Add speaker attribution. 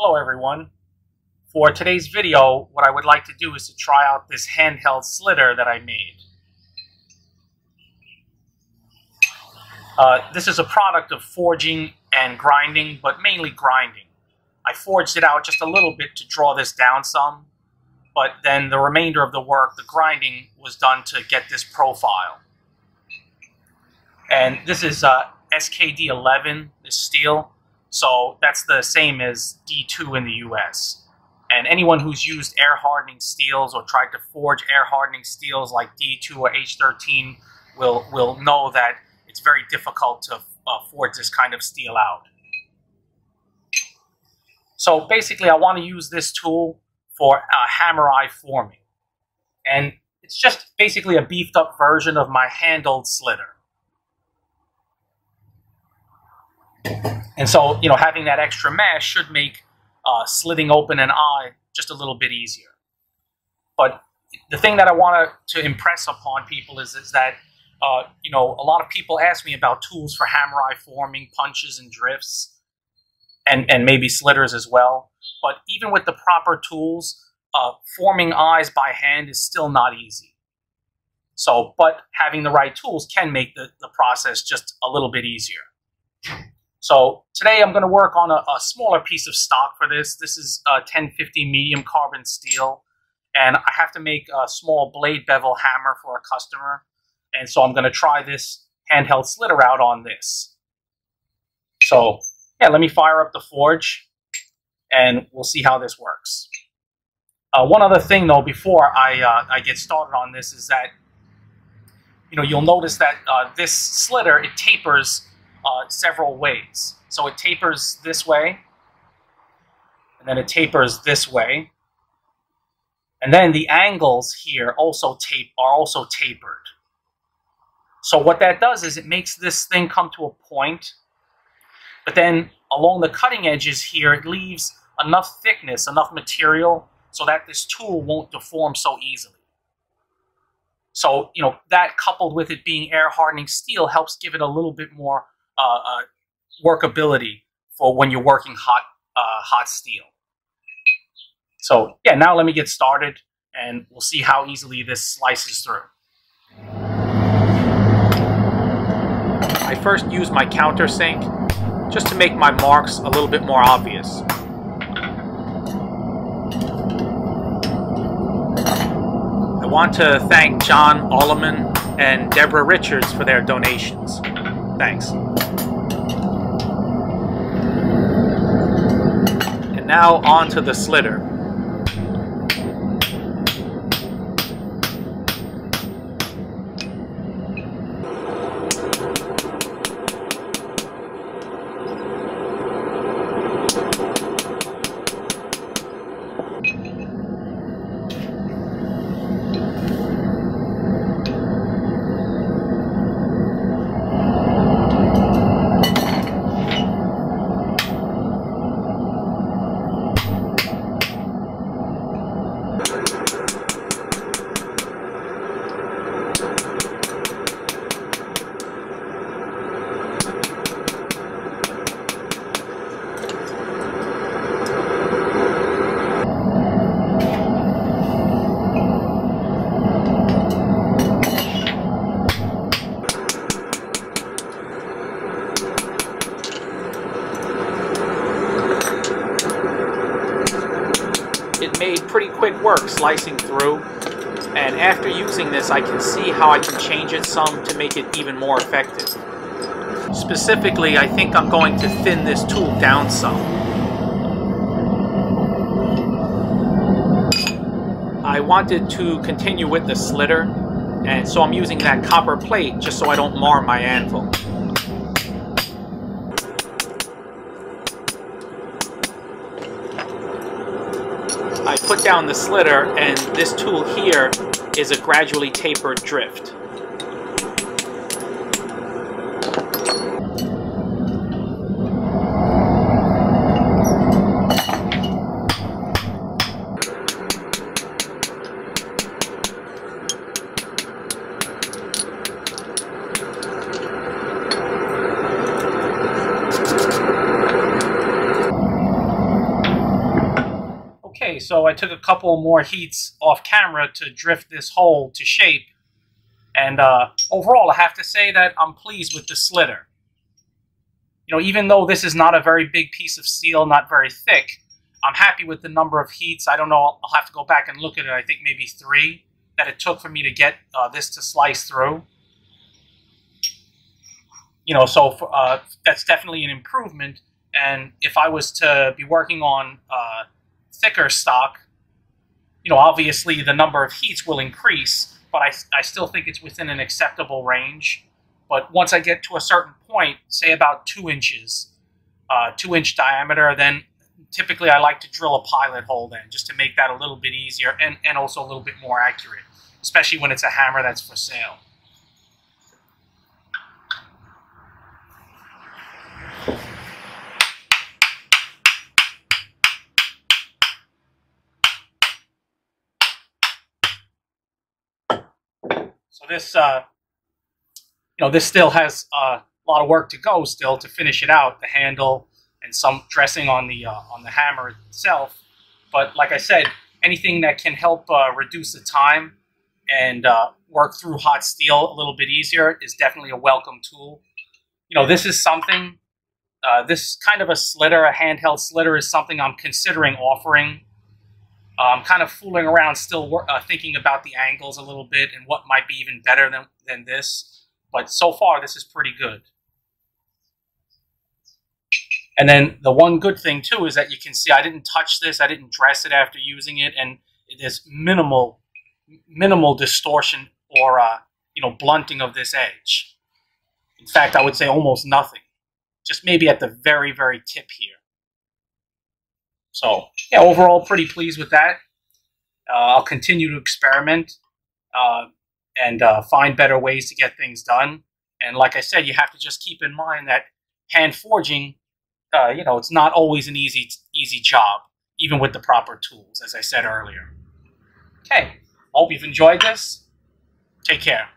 Speaker 1: Hello everyone. For today's video, what I would like to do is to try out this handheld slitter that I made. This is a product of forging and grinding, but mainly grinding. I forged it out just a little bit to draw this down some, but then the remainder of the work, the grinding, was done to get this profile. And this is SKD11, this steel. So that's the same as D2 in the US. And anyone who's used air hardening steels or tried to forge air hardening steels like D2 or H13 will know that it's very difficult to forge this kind of steel out. So basically I want to use this tool for hammer eye forming. And it's just basically a beefed up version of my handled slitter. And so, having that extra mesh should make slitting open an eye just a little bit easier. But the thing that I want to impress upon people is that, a lot of people ask me about tools for hammer eye forming, punches and drifts, and maybe slitters as well. But even with the proper tools, forming eyes by hand is still not easy. So, but having the right tools can make the process just a little bit easier. So today I'm going to work on a smaller piece of stock for this. This is 1050 medium carbon steel, and I have to make a small blade bevel hammer for a customer. And so I'm going to try this handheld slitter out on this. So yeah, let me fire up the forge and we'll see how this works. One other thing though, before I get started on this, is that you'll notice that this slitter, it tapers several ways. So it tapers this way, and then it tapers this way, and then the angles here are also tapered. So what that does is it makes this thing come to a point, but then along the cutting edges here it leaves enough thickness, enough material, so that this tool won't deform so easily. So that, coupled with it being air hardening steel, helps give it a little bit more workability for when you're working hot steel. So yeah, now let me get started and we'll see how easily this slices through. I first use my countersink just to make my marks a little bit more obvious. I want to thank John Alleman and Deborah Richards for their donations. Thanks. And now on to the slitter. It made pretty quick work slicing through, and after using this I can see how I can change it some to make it even more effective. Specifically, I think I'm going to thin this tool down some. I wanted to continue with the slitter, and so I'm using that copper plate just so I don't mar my anvil. I put down the slitter, and this tool here is a gradually tapered drift. so I took a couple more heats off camera to drift this hole to shape. And overall, I have to say that I'm pleased with the slitter. You know, even though this is not a very big piece of steel, not very thick, I'm happy with the number of heats. I don't know, I'll have to go back and look at it. I think maybe 3 that it took for me to get this to slice through. You know, so that's definitely an improvement. And if I was to be working on thicker stock, you know, obviously the number of heats will increase, but I still think it's within an acceptable range. But once I get to a certain point, say about 2 inches, 2-inch diameter, then typically I like to drill a pilot hole then, just to make that a little bit easier and also a little bit more accurate, especially when it's a hammer that's for sale. So this, you know, this still has a lot of work to go still to finish it out, the handle and some dressing on the hammer itself. But like I said, anything that can help reduce the time and work through hot steel a little bit easier is definitely a welcome tool. You know, this is something, this kind of a slitter, a handheld slitter, is something I'm considering offering. I'm kind of fooling around still, thinking about the angles a little bit and what might be even better than this. But so far, this is pretty good. And then the one good thing, too, is that you can see I didn't touch this. I didn't dress it after using it. And there's minimal distortion or, you know, blunting of this edge. In fact, I would say almost nothing. Just maybe at the very, very tip here. So, yeah, overall, pretty pleased with that. I'll continue to experiment and find better ways to get things done. And like I said, you have to just keep in mind that hand forging, you know, it's not always an easy job, even with the proper tools, as I said earlier. Okay, hope you've enjoyed this. Take care.